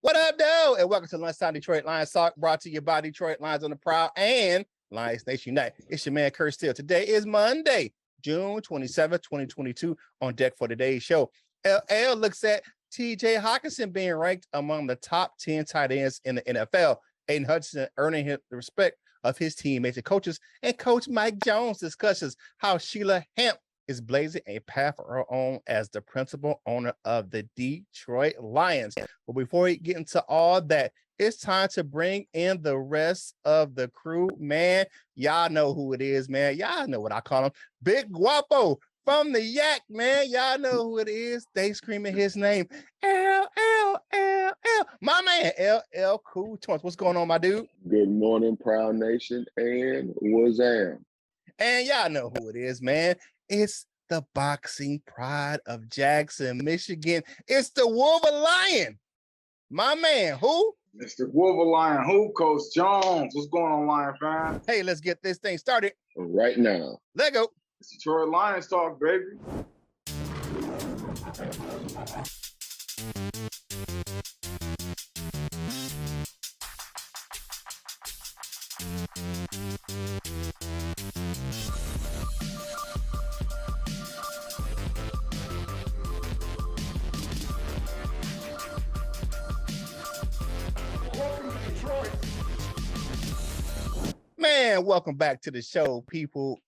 What up, though? And welcome to Lunchtime Detroit Lions Talk, brought to you by Detroit Lions on the Prowl and Lions Nation Unite. It's your man, Curt Steele. Today is Monday, June 27th, 2022. On deck for today's show, LL looks at TJ Hockenson being ranked among the top 10 tight ends in the NFL. Aiden Hutchinson earning the respect of his teammates and coaches. And Coach Mike Jones discusses how Shelia Hamp is blazing a path of her own as the principal owner of the Detroit Lions. But before we get into all that, it's time to bring in the rest of the crew, man. Y'all know who it is, man. Y'all know what I call him. Big Guapo from the Yak, man. Y'all know who it is. They screaming his name. L. My man, LL Cool Toys. What's going on, my dude? Good morning, Proud Nation, and Wazam. And y'all know who it is, man. It's the boxing pride of Jackson, Michigan. It's the Wolverine Lion. My man, who? It's the Wolverine Lion. Who? Coach Jones. What's going on, Lion fans? Hey, let's get this thing started Right now. Let go. It's Detroit Lions talk, baby. Man, welcome back to the show, people.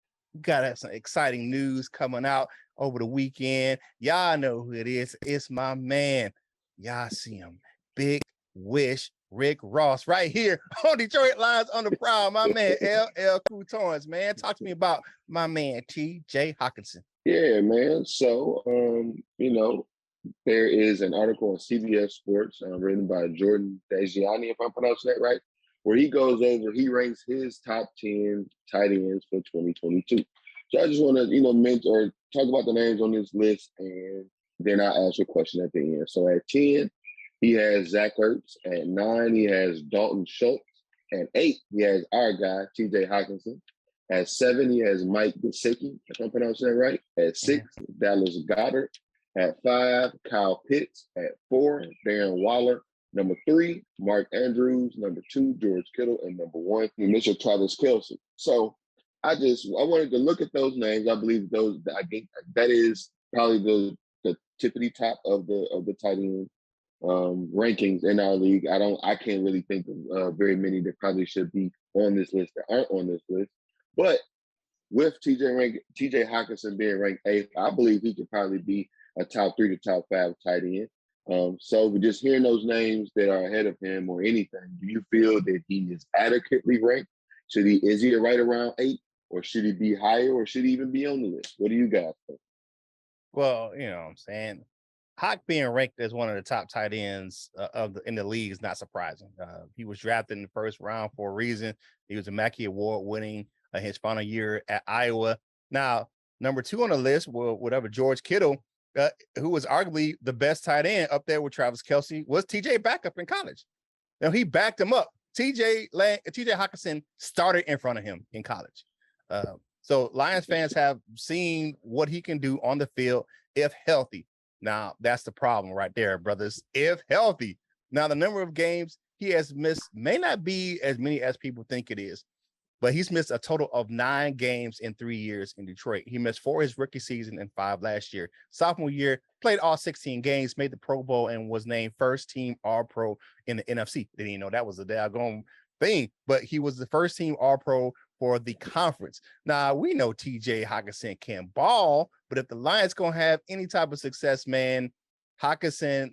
Got some exciting news coming out over the weekend. Y'all know who it is. It's my man. Y'all see him. Big Wish Rick Ross right here on Detroit Lions on the Prowl. My man, LL Cool Toys, man. Talk to me about my man, TJ Hockenson. Yeah, man. So, there is an article on CBS Sports written by Jordan Dajani, if I'm pronouncing that right, where he ranks his top 10 tight ends for 2022. So I just want to, talk about the names on this list, and then I'll ask you a question at the end. So at 10, he has Zach Ertz. At 9, he has Dalton Schultz. At 8, he has our guy, TJ Hockenson. At 7, he has Mike Gesicki, if I'm pronouncing that right. At 6, Dallas Goedert. At 5, Kyle Pitts. At 4, Darren Waller. Number 3, Mark Andrews. Number 2, George Kittle. And number 1, Mitchell Travis Kelce. So I wanted to look at those names. I believe I think that is probably the tippity top of the tight end rankings in our league. I can't really think of very many that probably should be on this list that aren't on this list. But with TJ Hockenson being ranked 8th, I believe he could probably be a top 3 to top 5 tight end. So we're just hearing those names that are ahead of him or anything. Do you feel that he is adequately ranked? Is he right around 8, or should he be higher, or should he even be on the list? What do you guys think? Well, you know what I'm saying. Hock being ranked as one of the top tight ends in the league is not surprising. He was drafted in the first round for a reason. He was a Mackey Award winning his final year at Iowa. Now, number 2 on the list, George Kittle, who was arguably the best tight end up there with Travis Kelce, was TJ backup in college. Now he backed him up. TJ Hockenson started in front of him in college. So Lions fans have seen what he can do on the field if healthy. Now, that's the problem right there, brothers. If healthy. Now, the number of games he has missed may not be as many as people think it is, but he's missed a total of 9 games in 3 years in Detroit. He missed 4 his rookie season and 5 last year. Sophomore year, played all 16 games, made the Pro Bowl, and was named first team All-Pro in the NFC. Didn't even know that was a daggone thing, but he was the first team All-Pro for the conference. Now, we know TJ Hockenson can ball, but if the Lions going to have any type of success, man, Hockenson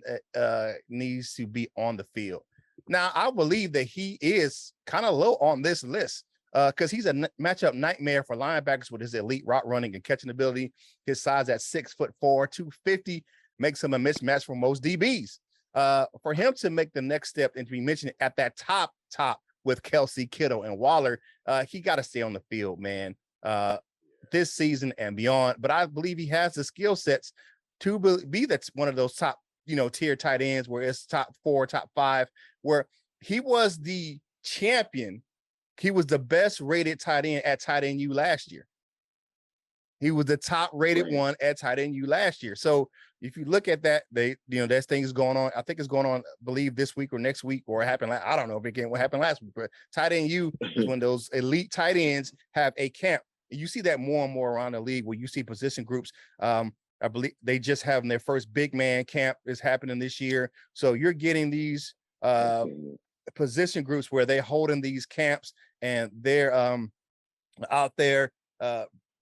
needs to be on the field. Now, I believe that he is kind of low on this list because he's a matchup nightmare for linebackers with his elite route running and catching ability. His size at 6'4", 250 makes him a mismatch for most DBs. For him to make the next step and to be mentioned at that top with Kelce, Kittle, and Waller, he got to stay on the field, man, this season and beyond. But I believe he has the skill sets to be that's one of those top, tier tight ends where it's top 4, top 5, where he was the champion. He was the best rated tight end at tight end U last year. He was the top rated one at tight end U last year. So if you look at that, there's things going on. I think it's going on, I believe this week or next week, or it happened. I don't know if again what happened last week, but tight end U is when those elite tight ends have a camp. You see that more and more around the league where you see position groups. I believe they just having their first big man camp is happening this year. So you're getting these position groups where they're holding these camps and they're out there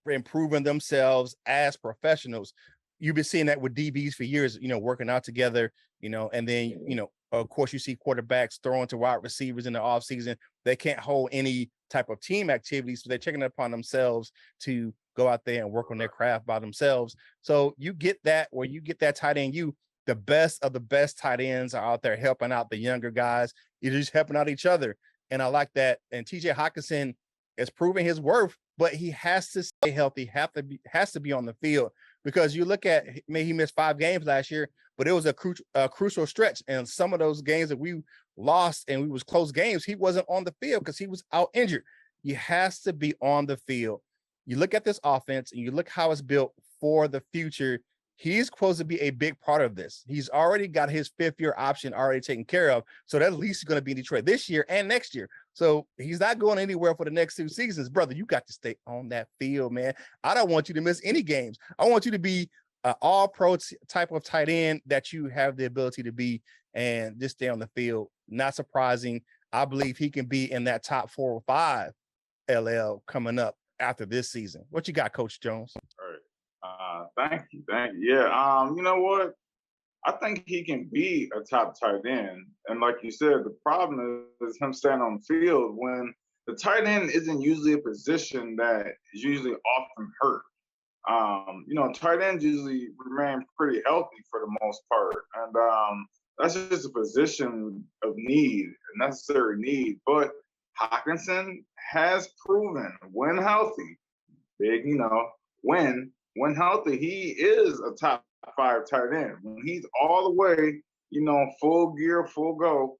improving themselves as professionals. You've been seeing that with DBs for years, working out together, and then, of course, you see quarterbacks throwing to wide receivers in the offseason. They can't hold any type of team activities, so they're taking it upon themselves to go out there and work on their craft by themselves. So you get that where you get that tight end, the best of the best tight ends are out there helping out the younger guys. You're just helping out each other. And I like that. And TJ Hockenson is proving his worth, but he has to stay healthy, has to be on the field, because you look at, he missed 5 games last year, but it was a crucial stretch. And some of those games that we lost and we was close games, he wasn't on the field because he was out injured. He has to be on the field. You look at this offense and you look how it's built for the future. He's supposed to be a big part of this. He's already got his 5th-year option already taken care of. So that at least is going to be in Detroit this year and next year. So he's not going anywhere for the next 2 seasons. Brother, you got to stay on that field, man. I don't want you to miss any games. I want you to be an all-pro type of tight end that you have the ability to be and just stay on the field. Not surprising. I believe he can be in that top 4 or 5 LL coming up after this season. What you got, Coach Jones? All right. Thank you. Yeah. You know what? I think he can be a top tight end. And like you said, the problem is him staying on the field when the tight end isn't usually a position that is usually often hurt. Tight ends usually remain pretty healthy for the most part. And that's just a position of need, a necessary need. But Hawkinson has proven when healthy, when healthy, he is a top 5 tight end. When he's all the way, full gear, full go,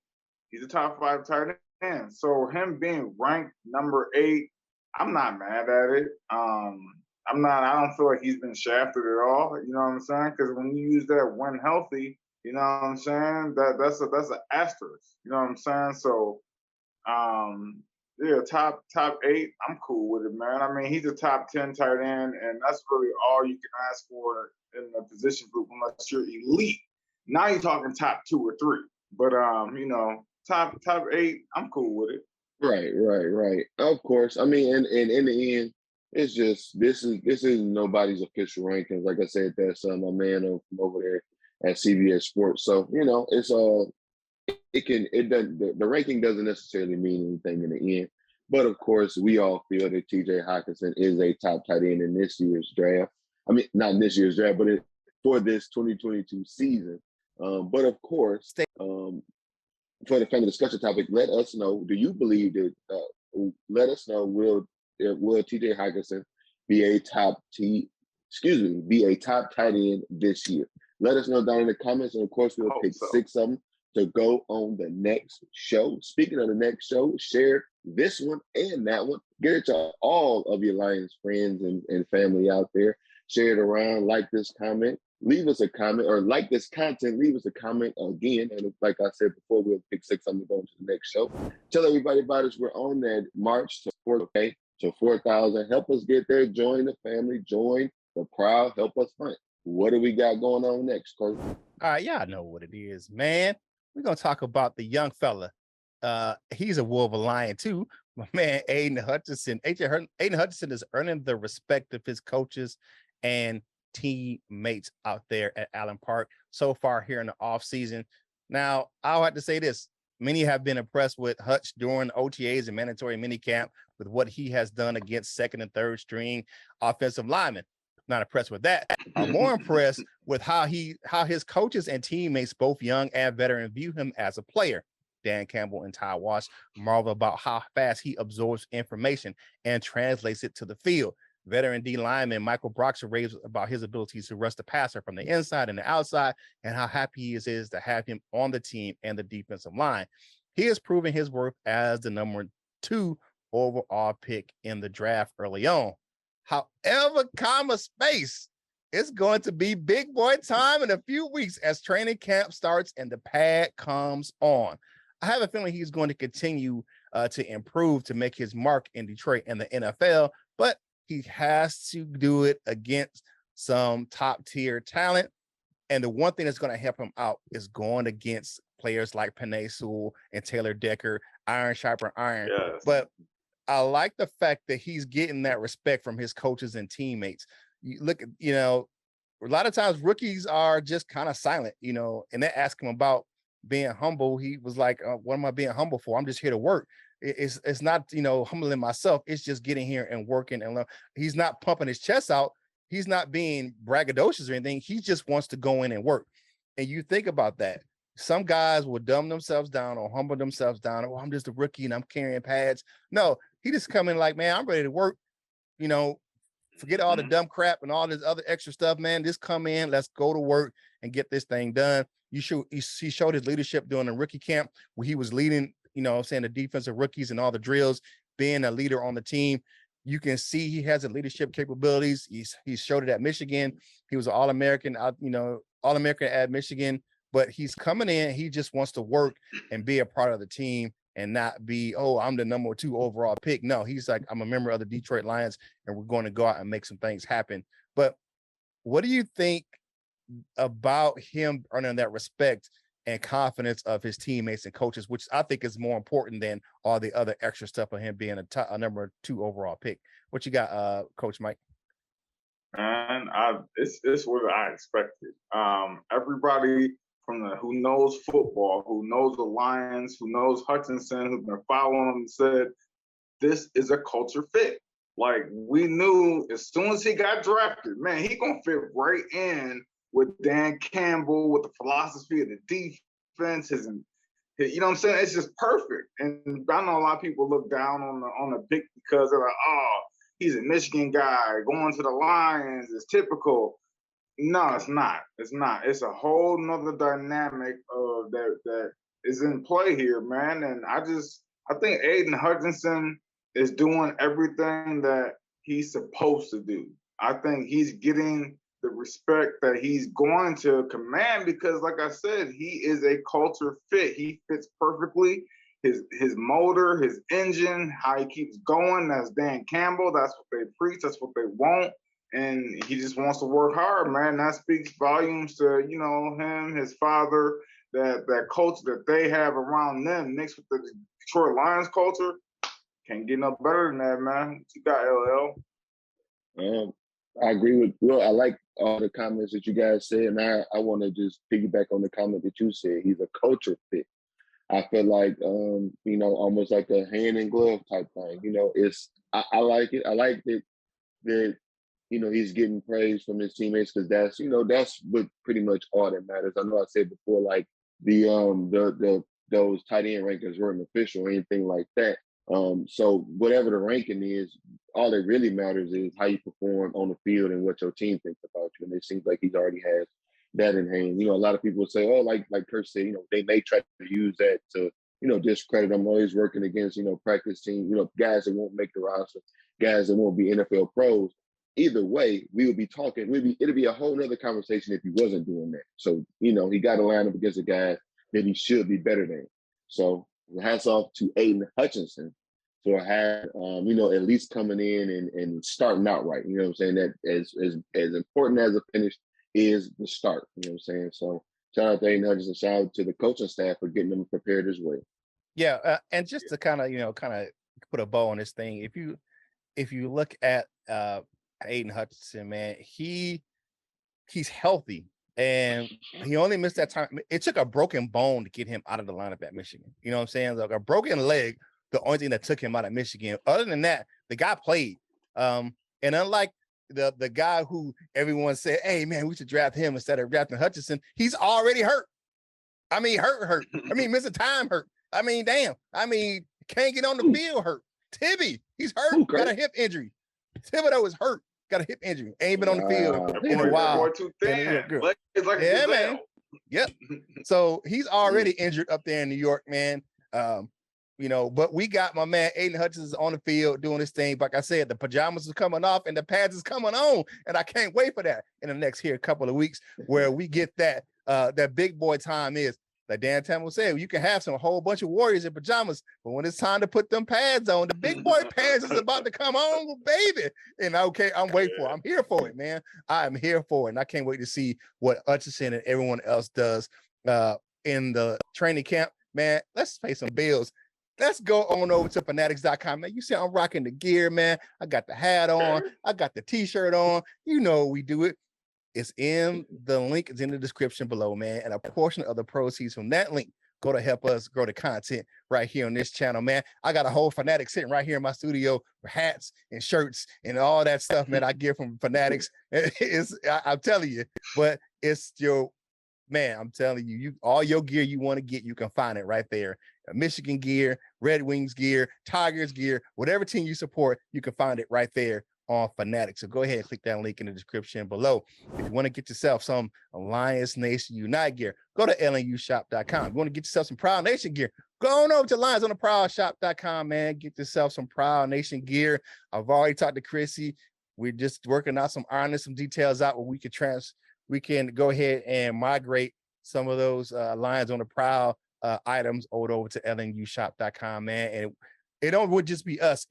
he's a top 5 tight end. So him being ranked number 8, I'm not mad at it. I don't feel like he's been shafted at all. You know what I'm saying? Because when you use that when healthy, you know what I'm saying? That's an asterisk. You know what I'm saying? So, yeah, top 8, I'm cool with it, man. I mean, he's a top 10 tight end, and that's really all you can ask for in a position group unless you're elite. Now you're talking top 2 or 3. But top 8, I'm cool with it. Right. Of course. I mean, and in the end, it's just this is nobody's official rankings. Like I said, that's my man from over there at CBS Sports. So it's the ranking doesn't necessarily mean anything in the end. But of course, we all feel that TJ Hockenson is a top tight end in this year's draft. I mean, not in this year's draft, but for this 2022 season. But of course, for the family discussion topic, let us know. Do you believe that? Let us know. Will TJ Hockenson be a top tight end this year? Let us know down in the comments, and of course, we'll pick 6 of them to go on the next show. Speaking of the next show, share this one and that one. Get it to all of your Lions friends and family out there. Share it around, like this comment, leave us a comment, or like this content, leave us a comment again. And like I said before, we'll pick 6 of them to go into the next show. Tell everybody about us. We're on that march to 4,000. Help us get there. Join the family. Join the Prowl. Help us hunt. What do we got going on next, Coach? All right, y'all know what it is, man. We're going to talk about the young fella. He's a wolf, a lion too. My man, Aiden Hutchinson. Aiden Hutchinson is earning the respect of his coaches and teammates out there at Allen Park so far here in the offseason. Now, I'll have to say this. Many have been impressed with Hutch during OTAs and mandatory minicamp with what he has done against 2nd and 3rd string offensive linemen. Not impressed with that. I'm more impressed with how his coaches and teammates, both young and veteran, view him as a player. Dan Campbell and Ty Wash marvel about how fast he absorbs information and translates it to the field. Veteran D lineman Michael Broxer raves about his abilities to rush the passer from the inside and the outside, and how happy he is to have him on the team and the defensive line. He has proven his worth as the number 2 overall pick in the draft early on. However, space, it's going to be big boy time in a few weeks as training camp starts and the pad comes on. I have a feeling he's going to continue to improve to make his mark in Detroit and the NFL, but he has to do it against some top tier talent. And the one thing that's going to help him out is going against players like Penei Sewell and Taylor Decker, iron sharper iron. Yes. But I like the fact that he's getting that respect from his coaches and teammates. You look at, a lot of times rookies are just kind of silent, and they ask him about being humble. He was like, what am I being humble for? I'm just here to work. It's not, humbling myself. It's just getting here and working and learn. He's not pumping his chest out. He's not being braggadocious or anything. He just wants to go in and work. And you think about that. Some guys will dumb themselves down or humble themselves down. Oh, I'm just a rookie and I'm carrying pads. No, he just come in like, man, I'm ready to work. Forget all the dumb crap and all this other extra stuff, man. Just come in, let's go to work and get this thing done. He showed his leadership during the rookie camp where he was leading, the defensive rookies and all the drills, being a leader on the team. You can see he has the leadership capabilities. He's showed it at Michigan. He was an All-American, All-American at Michigan, but he's coming in. He just wants to work and be a part of the team and not be, oh, I'm the number 2 overall pick. No, he's like, I'm a member of the Detroit Lions and we're going to go out and make some things happen. But what do you think about him earning that respect and confidence of his teammates and coaches, which I think is more important than all the other extra stuff of him being a number 2 overall pick? What you got, Coach Mike? Man, it's what I expected. Everybody who knows football, who knows the Lions, who knows Hutchinson, who's been following him, said this is a culture fit. Like, we knew as soon as he got drafted, man, he gonna fit right in with Dan Campbell, with the philosophy of the defense, his you know what I'm saying? It's just perfect. And I know a lot of people look down on the pick because they're like, oh, he's a Michigan guy going to the Lions is typical. No, it's not. It's not. It's a whole nother dynamic that is in play here, man. And I think Aiden Hutchinson is doing everything that he's supposed to do. I think he's getting the respect that he's going to command because, like I said, he is a culture fit. He fits perfectly. His motor, his engine, how he keeps going, that's Dan Campbell. That's what they preach. That's what they want. And he just wants to work hard, man. That speaks volumes to, him, his father, that culture that they have around them mixed with the Detroit Lions culture. Can't get no better than that, man. What you got, LL? I agree with Will. I like all the comments that you guys said, and I want to just piggyback on the comment that you said. He's a culture fit. I feel like, almost like a hand in glove type thing. I like it. I like that he's getting praise from his teammates because that's what pretty much all that matters. I know I said before, like those tight end rankings weren't official or anything like that. So whatever the ranking is, all that really matters is how you perform on the field and what your team thinks about you. And it seems like he already has that in hand. A lot of people say, oh, like Curt said, they may try to use that to, discredit him. Always working against, practice team, guys that won't make the roster, guys that won't be NFL pros. Either way, we would be talking, it'd be a whole nother conversation if he wasn't doing that. So, he got to line up against a guy that he should be better than. So hats off to Aiden Hutchinson for at least coming in and starting out right. You know what I'm saying? That as important as a finish is the start. You know what I'm saying? So shout out to Aiden Hutchinson, shout out to the coaching staff for getting them prepared as well. Yeah, and just to kind of put a bow on this thing, if you look at Aiden Hutchinson, man, he's healthy. And he only missed that time. It took a broken bone to get him out of the lineup at Michigan. You know what I'm saying? Like a broken leg, the only thing that took him out of Michigan. Other than that, the guy played. And unlike the guy who everyone said, hey, man, we should draft him instead of drafting Hutchinson, he's already hurt. I mean, hurt. I mean, missing time hurt. I mean, damn. I mean, can't get on the field hurt. Tibby, he's hurt. Got a hip injury. Thibodeau is hurt. Got a hip injury. Ain't been on the field in a while. Yeah, man. Yep. So he's already injured up there in New York, man. but we got my man Aiden Hutchinson on the field doing his thing. Like I said, the pajamas is coming off and the pads is coming on, and I can't wait for that in the next couple of weeks where we get that big boy time is. Like Dan Tamil said, you can have a whole bunch of warriors in pajamas, but when it's time to put them pads on, the big boy pads is about to come on, baby. And I'm waiting for it. I'm here for it, man. I'm here for it. And I can't wait to see what Hutchinson and everyone else does in the training camp. Man, let's pay some bills. Let's go on over to fanatics.com, man. You see I'm rocking the gear, man. I got the hat on. I got the t-shirt on. You know we do it. It's in the link is in the description below, man. And a portion of the proceeds from that link go to help us grow the content right here on this channel, man. I got a whole Fanatics sitting right here in my studio for hats and shirts and all that stuff, man. I get from Fanatics. I'm telling you, but it's man, I'm telling you, all your gear you want to get, you can find it right there. Michigan gear, Red Wings gear, Tigers gear, whatever team you support, you can find it right there on Fanatics. So go ahead and click that link in the description below. If you want to get yourself some Lions Nation Unite gear, go to LNUshop.com. If you want to get yourself some Prowl Nation gear, go on over to lionsontheprowlshop.com, man. Get yourself some Prowl Nation gear. I've already talked to Chrissy. We're just working out ironing some details out where we can go ahead and migrate some of those Lions on the Prowl items over to LNUshop.com, man. And it would just be us.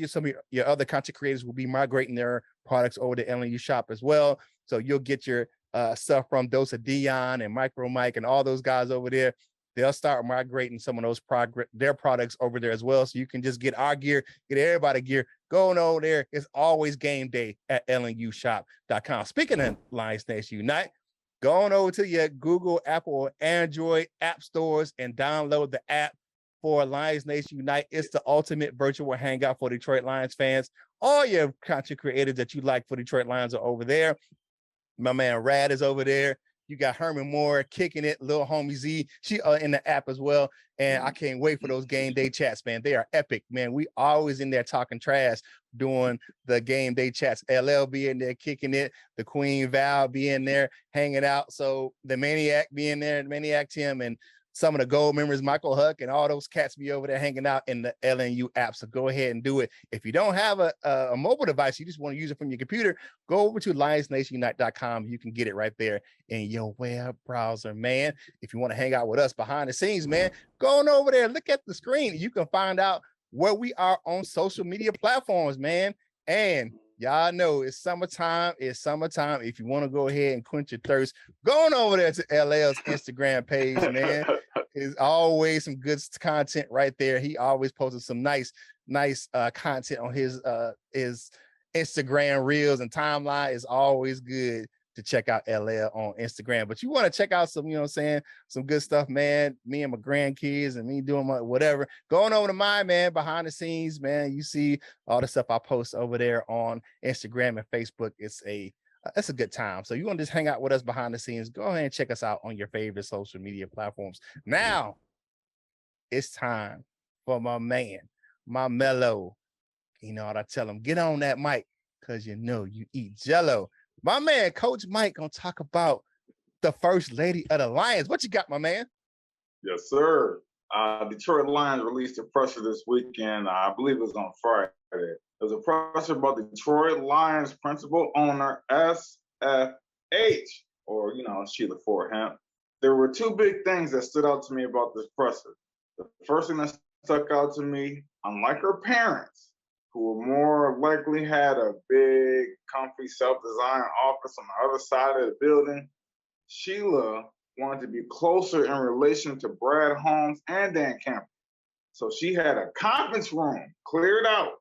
Some of your other content creators will be migrating their products over to LNU Shop as well. So you'll get your stuff from Dessert Dion and Micro Mike and all those guys over there. They'll start migrating some of those their products over there as well. So you can just get our gear, get everybody gear. Going over there. It's always game day at LNUshop.com. Speaking of Lions Nation Unite, go on over to your Google, Apple, or Android app stores and download the app for Lions Nation Unite. It's the ultimate virtual hangout for Detroit Lions fans. All your content creators that you like for Detroit Lions are over there. My man Rad is over there. You got Herman Moore kicking it, little homie Z. She in the app as well. And I can't wait for those game day chats, man. They are epic, man. We always in there talking trash doing the game day chats. LL be in there kicking it. The Queen Val be in there hanging out. So the Maniac be in there, Maniac Tim, and some of the gold members, Michael Huck, and all those cats be over there hanging out in the LNU app. So go ahead and do it. If you don't have a mobile device, you just want to use it from your computer, go over to lionsnationunite.com. You can get it right there in your web browser, man. If you want to hang out with us behind the scenes, man, go on over there, look at the screen. You can find out where we are on social media platforms, man. And y'all know it's summertime. It's summertime. If you want to go ahead and quench your thirst, go on over there to LL's Instagram page, man. There's always some good content right there. He always posted some nice content on his Instagram reels, and timeline is always good to check out LL on Instagram. But you want to check out some, some good stuff, man. Me and my grandkids and me doing my whatever. Going over to mine, man, behind the scenes, man. You see all the stuff I post over there on Instagram and Facebook. It's a good time. So you want to just hang out with us behind the scenes, go ahead and check us out on your favorite social media platforms. Now it's time for my man, my mellow. You know what I tell him? Get on that mic, because you eat jello. My man, Coach Mike, gonna talk about the first lady of the Lions. What you got, my man? Yes, sir. Detroit Lions released a presser this weekend. I believe it was on Friday. It was a presser about Detroit Lions principal owner SFH, or Sheila Hamp. There were two big things that stood out to me about this presser. The first thing that stuck out to me, unlike her parents, who more likely had a big, comfy, self-designed office on the other side of the building, Sheila wanted to be closer in relation to Brad Holmes and Dan Campbell. So she had a conference room cleared out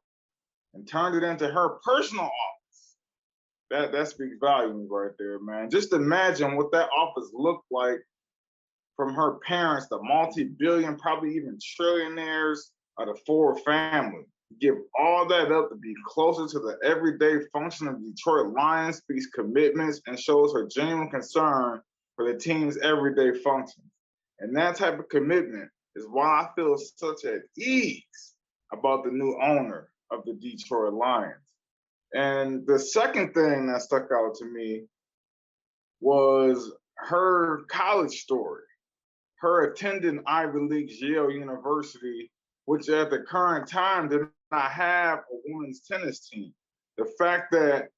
and turned it into her personal office. That speaks volumes right there, man. Just imagine what that office looked like from her parents, the multi-billion, probably even trillionaires of the Ford family. Give all that up to be closer to the everyday function of Detroit Lions, speaks commitments, and shows her genuine concern for the team's everyday functions. And that type of commitment is why I feel such at ease about the new owner of the Detroit Lions. And the second thing that stuck out to me was her college story. Her attending Ivy League Yale University which at the current time did not have a women's tennis team. The fact that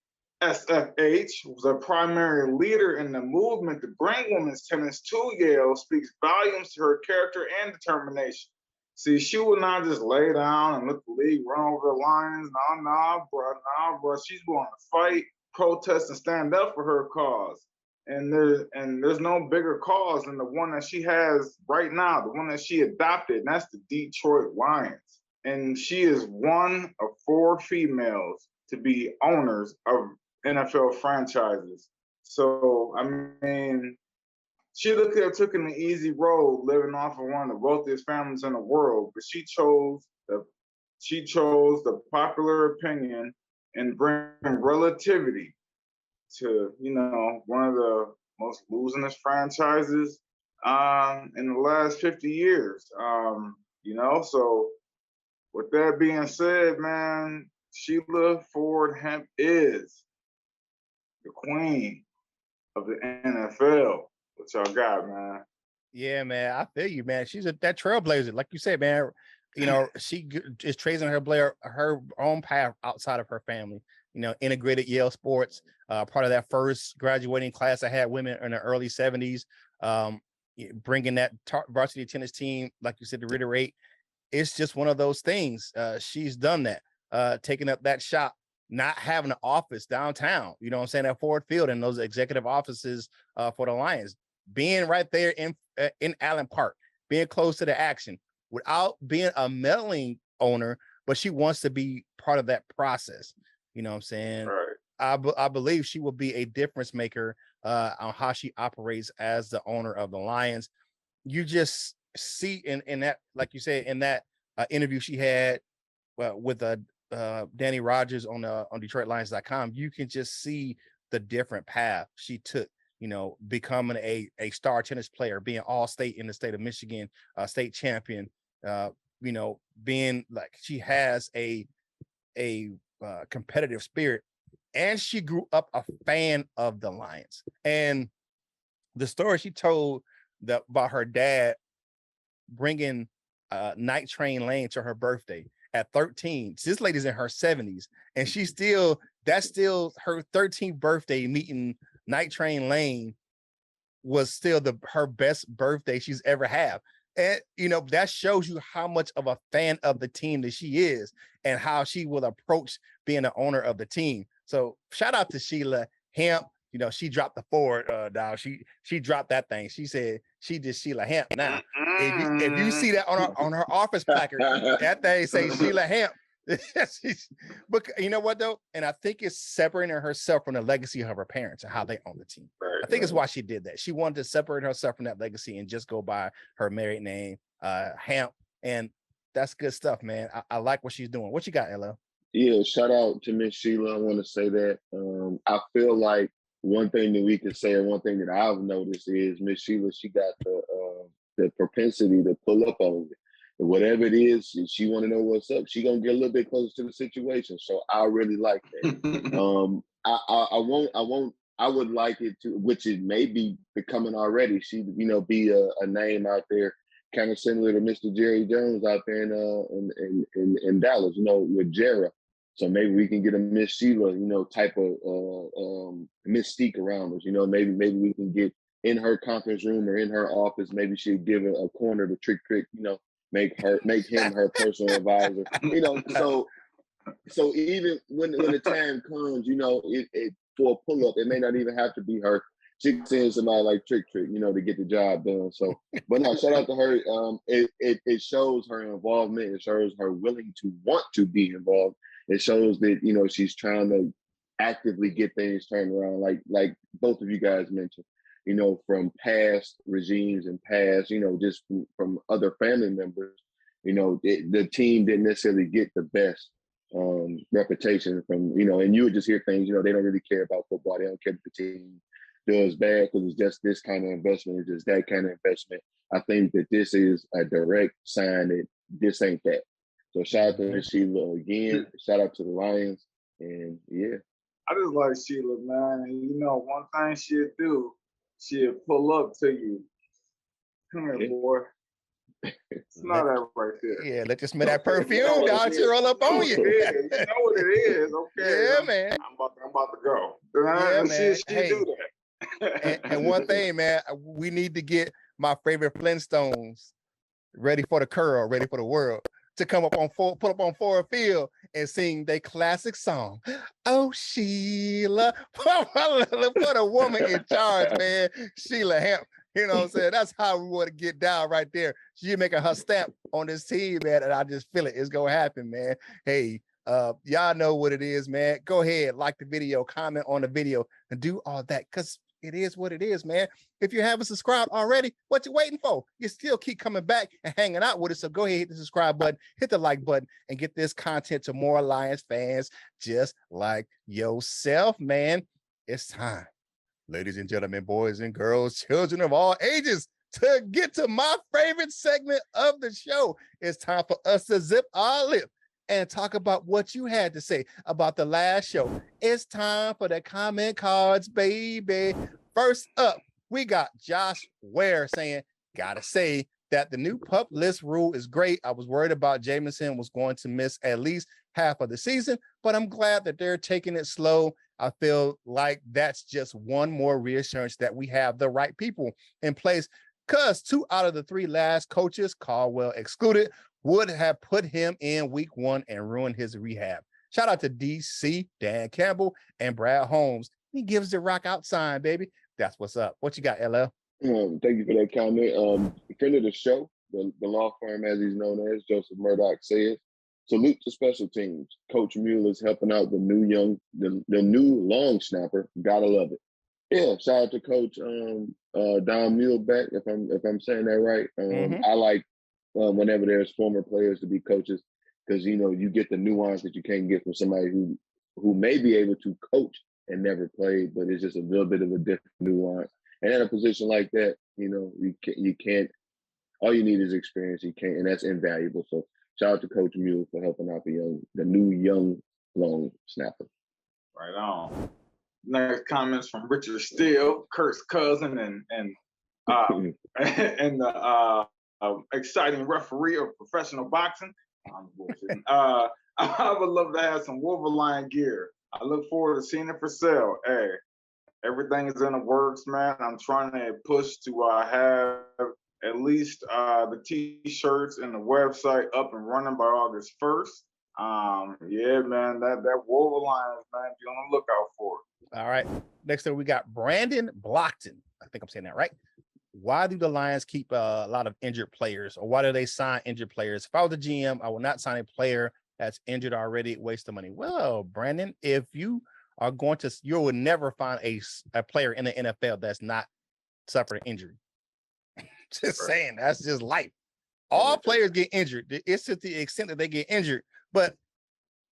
SFH was a primary leader in the movement to bring women's tennis to Yale speaks volumes to her character and determination. See, she would not just lay down and let the league run over the Lions. Nah, bro. She's going to fight, protest, and stand up for her cause. And there's no bigger cause than the one that she has right now, the one that she adopted, and that's the Detroit Lions. And she is one of 4 females to be owners of NFL franchises. So, I mean, she could have taken the easy road living off of one of the wealthiest families in the world, but she chose the popular opinion and bring relativity to, you know, one of the most losingest franchises in the last 50 years. You know, so with that being said, man, Shelia Hamp is the queen of the NFL. What y'all got, man? Yeah, man, I feel you, man. She's that trailblazer, like you said, man. You know, she is tracing her own path outside of her family. You know, integrated Yale sports, part of that first graduating class that had women in the early 70s, bringing that varsity tennis team, like you said, to reiterate, it's just one of those things. She's done that, taking up that shot, not having an office downtown, you know what I'm saying, at Ford Field and those executive offices for the Lions, being right there in Allen Park, being close to the action without being a meddling owner, but she wants to be part of that process. You know what I'm saying? Right. I believe she will be a difference maker on how she operates as the owner of the Lions. You just see in that, like you said, in that interview she had with Danny Rogers on DetroitLions.com, you can just see the different path she took. You know, becoming a star tennis player, being all-state in the state of Michigan, state champion. You know, being like she has a competitive spirit, and she grew up a fan of the Lions. And the story she told about her dad bringing Night Train Lane to her birthday at 13. This lady's in her 70s, and that's still her 13th birthday meeting. Night Train Lane was still her best birthday she's ever had. And, you know, that shows you how much of a fan of the team that she is and how she will approach being the owner of the team. So shout out to Shelia Hamp. You know, she dropped the forward, dog. She dropped that thing. She said she just Shelia Hamp. Now, if you see that on her office placard, that thing say Shelia Hamp. But you know what though, and I think it's separating herself from the legacy of her parents and how they own the team. I think it's why she did that. She wanted to separate herself from that legacy and just go by her married name, Hamp, and that's good stuff, man. I like what she's doing. What you got, LL? Yeah, shout out to Miss Sheila. I want to say that I feel like one thing that we can say, and one thing that I've noticed is Miss Sheila, she got the propensity to pull up on it. And whatever it is, if she want to know what's up, she gonna get a little bit closer to the situation. So I really like that. I would like it to, which it may be becoming already. She, you know, be a name out there, kind of similar to Mr. Jerry Jones out there in Dallas, you know, with Jera. So maybe we can get a Miss Sheila, you know, type of mystique around us. You know, maybe we can get in her conference room or in her office. Maybe she'll give a corner to Trick, you know, make him her personal advisor. You know, so even when the time comes, you know, it for a pull up, it may not even have to be her. She can send somebody like Trick, you know, to get the job done. So, but no, shout out to her. It shows her involvement. It shows her willing to want to be involved. It shows that, you know, she's trying to actively get things turned around, like both of you guys mentioned, you know, from past regimes and past, you know, just from other family members, you know, the team didn't necessarily get the best reputation from, you know, and you would just hear things, you know, they don't really care about football. They don't care if the team does bad because it's just this kind of investment, it's just that kind of investment. I think that this is a direct sign that this ain't that. So shout out to Sheila again. Shout out to the Lions. And yeah. I just like Sheila, man. And you know, one thing she'll do, she'll pull up to you. Come here, boy. Smell that right there. Yeah, let you smell that perfume, dog. She roll up on you. You know what it is. Okay. Yeah, man. I'm about to go. Yeah, man. She Hey, do that. and one thing, man, we need to get my favorite Flintstones ready for the curl, ready for the world to come up on put up on Ford Field and sing their classic song. Oh, Sheila, put a woman in charge, man. Shelia Hamp. You know what I'm saying? That's how we want to get down right there. She's making her stamp on this team, man, and I just feel it. It's gonna happen, man. Hey, y'all know what it is, man. Go ahead, like the video, comment on the video, and do all that, because it is what it is, man. If you haven't subscribed already, what you waiting for? You still keep coming back and hanging out with us. So go ahead, hit the subscribe button, hit the like button, and get this content to more Lions fans just like yourself, man. It's time, ladies and gentlemen, boys and girls, children of all ages, to get to my favorite segment of the show. It's time for us to zip our lip and talk about what you had to say about the last show. It's time for the comment cards, baby. First up, we got Josh Ware saying, gotta say that the new pup list rule is great. I was worried about Jamison was going to miss at least half of the season, but I'm glad that they're taking it slow. I feel like that's just one more reassurance that we have the right people in place, because 2 out of the 3 last coaches, Caldwell excluded, would have put him in week 1 and ruined his rehab. Shout out to DC, Dan Campbell, and Brad Holmes. He gives the rock out sign, baby. That's what's up. What you got, LL? Thank you for that comment. Friend of the show, the law firm as he's known as, Joseph Murdoch, says, salute to special teams. Coach Mueller is helping out the new long snapper. Gotta love it. Yeah, shout out to Coach Don Muehlbeck, if I'm saying that right. I like whenever there's former players to be coaches, because you get the nuance that you can't get from somebody who may be able to coach and never played, but it's just a little bit of a different nuance. And at a position like that, you can't. All you need is experience. You can't, and that's invaluable. So shout out to Coach Mueller for helping out the new young long snapper. Right on. Next comments from Richard Steele, Kurt's cousin, and the exciting referee of professional boxing. I'm bullshitting. I would love to have some Wolverine gear. I look forward to seeing it for sale. Hey, everything is in the works, man. I'm trying to push to have at least the t-shirts and the website up and running by August 1st. Yeah, man, that Wolverine, man, be on the lookout for it. All right. Next up, we got Brandon Blockton. I think I'm saying that right. Why do the Lions keep a lot of injured players, or why do they sign injured players? If I was the GM, I would not sign a player that's injured already, waste of money. Well, Brandon, if you are going to, you would never find a player in the NFL that's not suffering injury. Just saying, that's just life. All players get injured. It's to the extent that they get injured. But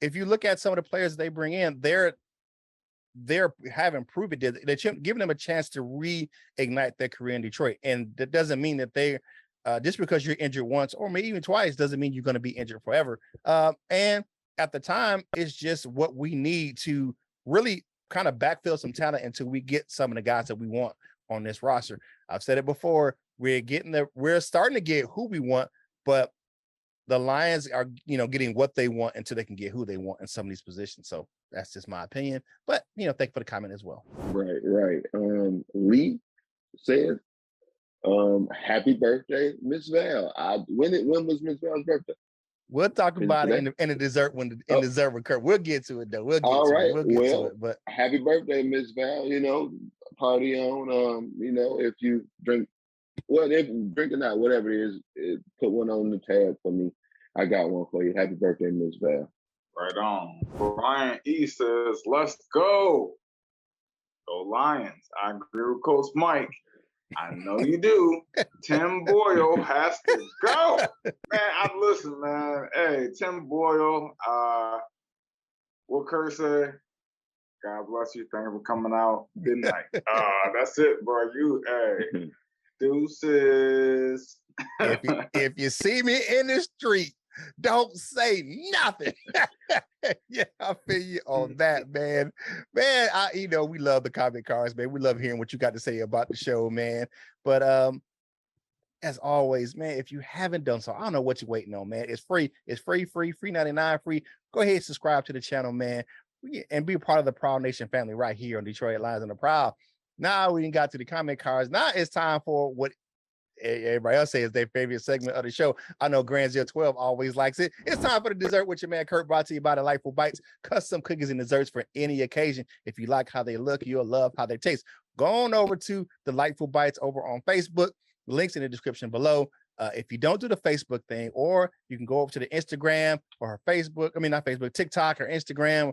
if you look at some of the players they bring in, they're having proven that they're giving them a chance to reignite their career in Detroit. And that doesn't mean that they just because you're injured once or maybe even twice doesn't mean you're going to be injured forever. And at the time, it's just what we need to really kind of backfill some talent until we get some of the guys that we want on this roster. I've said it before, we're starting to get who we want, but the Lions are, getting what they want until they can get who they want in some of these positions. So that's just my opinion. But, thank you for the comment as well. Right. Lee says, happy birthday, Miss Val. When was Miss Val's birthday? We'll talk about it in the dessert Dessert with Curt. We'll get to it though. We'll get to it. But happy birthday, Miss Val. Party on. If you drink, well, if you drink or not, whatever it is, put one on the tab for me. I got one for you. Happy birthday, Miss Val. Right on. Brian E says, let's go. Go Lions. I agree with Coach Mike. I know you do. Tim Boyle has to go. Man, listen, man. Hey, Tim Boyle, what Curt said, God bless you. Thank you for coming out. Good night. That's it, bro. Hey, deuces. If you see me in the street, don't say nothing. Yeah, I feel you on that, man. Man, we love the comment cards, man. We love hearing what you got to say about the show, man. But as always, man, if you haven't done so, I don't know what you're waiting on, man. It's free. It's free 99, free. Go ahead and subscribe to the channel, man, and be a part of the Prowl Nation family right here on Detroit Lions and the Prowl. Now we got to the comment cards. Now it's time for what everybody else says their favorite segment of the show. I know Grand 12 always likes it. It's time for the Dessert with your man Curt, brought to you by Delightful Bites, custom cookies and desserts for any occasion. If you like how they look, you'll love how they taste. Go on over to Delightful Bites over on Facebook. Links in the description below. If you don't do the Facebook thing, or you can go over to the Instagram or her Facebook, not Facebook, TikTok or Instagram,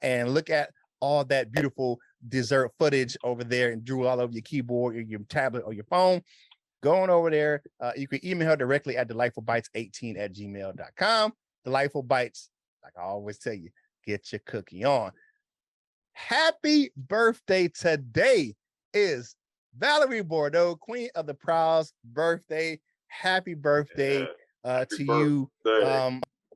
and look at all that beautiful dessert footage over there and drew all over your keyboard or your tablet or your phone. Go on over there. You can email her directly at delightfulbites18@gmail.com. Delightful Bites, like I always tell you, get your cookie on. Happy birthday today is Valerie Bordeaux, Queen of the Prowl's birthday. Happy birthday to you.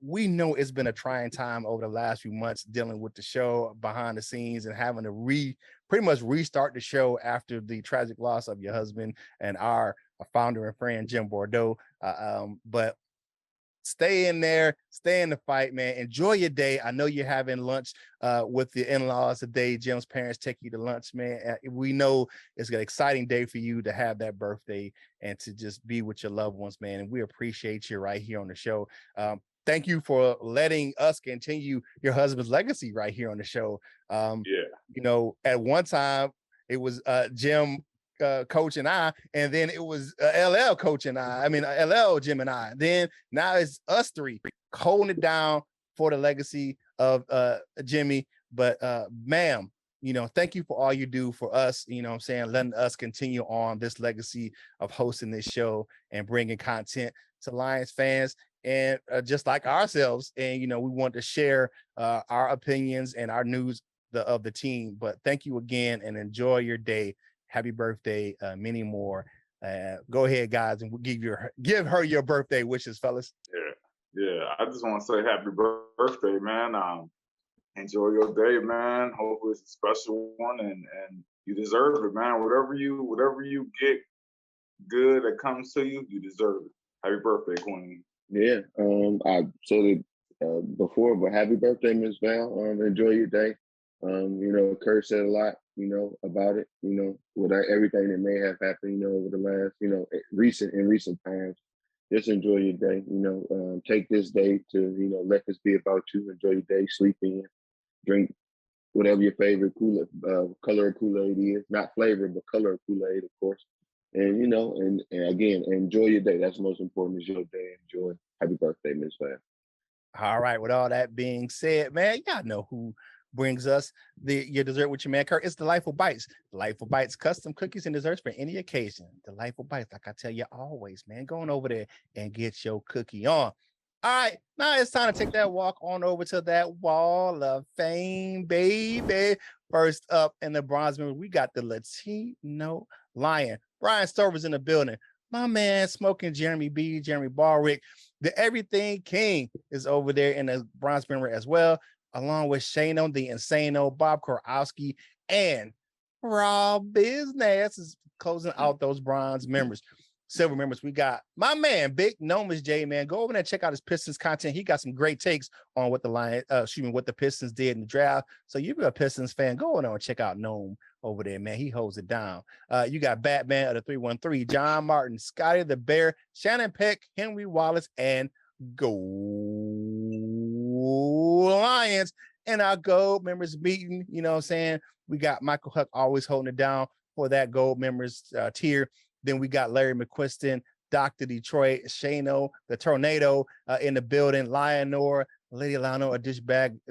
We know it's been a trying time over the last few months dealing with the show behind the scenes and having to pretty much restart the show after the tragic loss of your husband and our founder and friend, Jim Bordeaux. But stay in there, stay in the fight, man. Enjoy your day. I know you're having lunch with the in-laws today. Jim's parents take you to lunch, man. We know it's an exciting day for you to have that birthday and to just be with your loved ones, man. And we appreciate you right here on the show. Thank you for letting us continue your husband's legacy right here on the show. At one time it was Jim coach and I, and then it was LL coach and LL Jim and I. Then now it's us three holding it down for the legacy of Jimmy. But ma'am, thank you for all you do for us, letting us continue on this legacy of hosting this show and bringing content to Lions fans and just like ourselves. And we want to share our opinions and our news of the team. But thank you again and enjoy your day. Happy birthday, many more. Go ahead, guys, and we'll give her your birthday wishes, fellas. Yeah. I just want to say happy birthday, man. Enjoy your day, man. Hopefully it's a special one, and you deserve it, man. Whatever you get good that comes to you, you deserve it. Happy birthday, Queen. Yeah. I said it before, but happy birthday, Miss Val. Enjoy your day. Curt said a lot, about it, with everything that may have happened, over the last, recent times. Just enjoy your day, take this day to, let this be about you. Enjoy your day, sleep in, drink whatever your favorite color of Kool-Aid is, not flavor, but color of Kool-Aid, of course. And, and again, enjoy your day. That's the most important, is your day. Enjoy. Happy birthday, Miss Val. All right. With all that being said, man, y'all know who brings us your dessert with your man Curt. It's Delightful Bites. Delightful Bites, custom cookies and desserts for any occasion. Delightful Bites, like I tell you always, man, going over there and get your cookie on. All right, now it's time to take that walk on over to that wall of fame, baby. First up in the bronze member, we got the Latino Lion. Brian Stover's in the building. My man, Smoking Jeremy Barwick, the Everything King is over there in the bronze member as well, along with Shano, the Insano, Bob Korowski, and Rob Business is closing out those bronze members. Silver members, we got my man, Big Nomus J, man. Go over there and check out his Pistons content. He got some great takes on what what the Pistons did in the draft. So if you're a Pistons fan, go on and check out Gnome over there, man. He holds it down. You got Batman of the 313, John Martin, Scotty the Bear, Shannon Peck, Henry Wallace, and Go Lions. And our gold members meeting, we got Michael Huck always holding it down for that gold members tier. Then we got Larry McQuiston, Dr. Detroit, Shano, the Tornado in the building, Lionor, Lady Lionor, a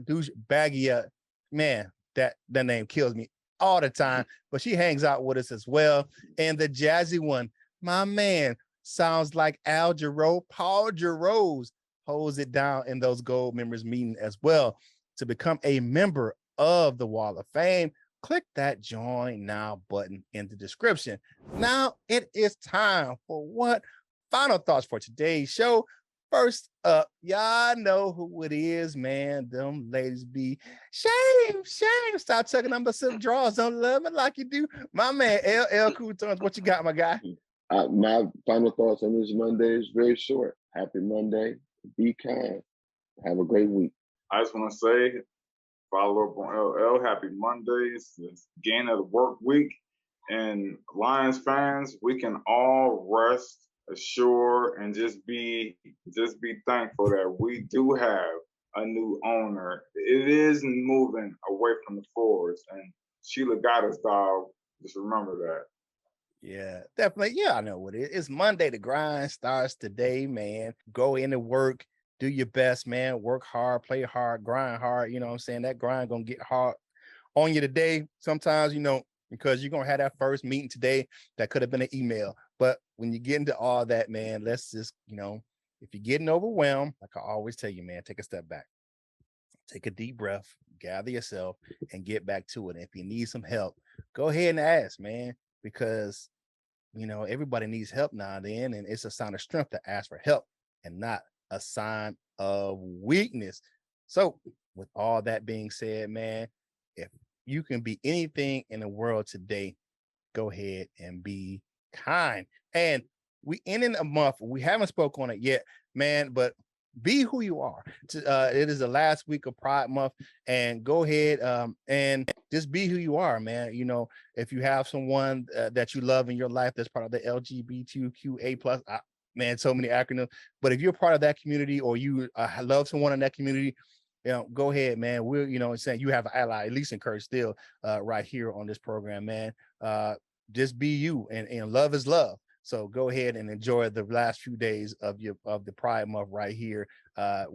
douchebaggia. Man, that name kills me all the time, but she hangs out with us as well. And the jazzy one, my man, sounds like Al Jarreau, Paul Jarreau holds it down in those gold members meeting as well. To become a member of the Wall of Fame, click that join now button in the description. Now it is time for what? Final thoughts for today's show. First up, y'all know who it is, man. Them ladies be shame. Stop tucking them some drawers. Don't love it like you do. My man, LL Cool Tones, what you got, my guy? My final thoughts on this Monday is very short. Happy Monday. Be kind. Have a great week. I just want to say, follow up on LL. Happy Monday. It's the beginning of the work week. And Lions fans, we can all rest assured and just be thankful that we do have a new owner. It is moving away from the forwards, and Sheila got us, dog. Just remember that. Yeah, definitely. Yeah, I know what it is. It's Monday. The grind starts today, man. Go into work, do your best, man. Work hard, play hard, grind hard. You know what I'm saying? That grind gonna get hard on you today. Sometimes, because you're gonna have that first meeting today that could have been an email. But when you get into all that, man, let's just, if you're getting overwhelmed, like I always tell you, man, take a step back. Take a deep breath, gather yourself, and get back to it. And if you need some help, go ahead and ask, man, because everybody needs help now and then, and it's a sign of strength to ask for help and not a sign of weakness. So, with all that being said, man, if you can be anything in the world today, go ahead and be kind. And we ending a month. We haven't spoke on it yet, man, but be who you are. It is the last week of Pride Month, and go ahead and just be who you are, man. If you have someone that you love in your life that's part of the LGBTQA plus, man, so many acronyms. But if you're part of that community, or you love someone in that community, go ahead, man. We're, saying you have an ally, at least in Curt still, right here on this program, man. Just be you, and love is love. So go ahead and enjoy the last few days of the Pride Month right here. I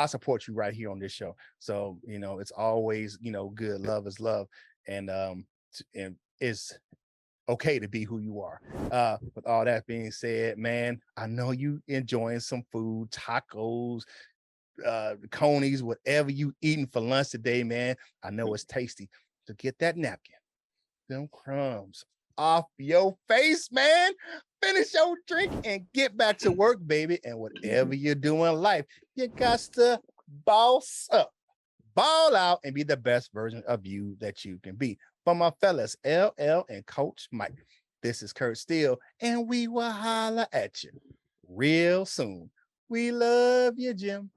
support you right here on this show. So it's always good. Love is love, and it's okay to be who you are. With all that being said, man, I know you enjoying some food, tacos, conies, whatever you eating for lunch today, man. I know it's tasty. So get that napkin, them crumbs off your face, man. Finish your drink and get back to work, baby. And whatever you're doing in life, you got to boss up, ball out, and be the best version of you that you can be. For my fellas, LL and Coach Mike, this is Curt Steele, and we will holler at you real soon. We love you, Jim.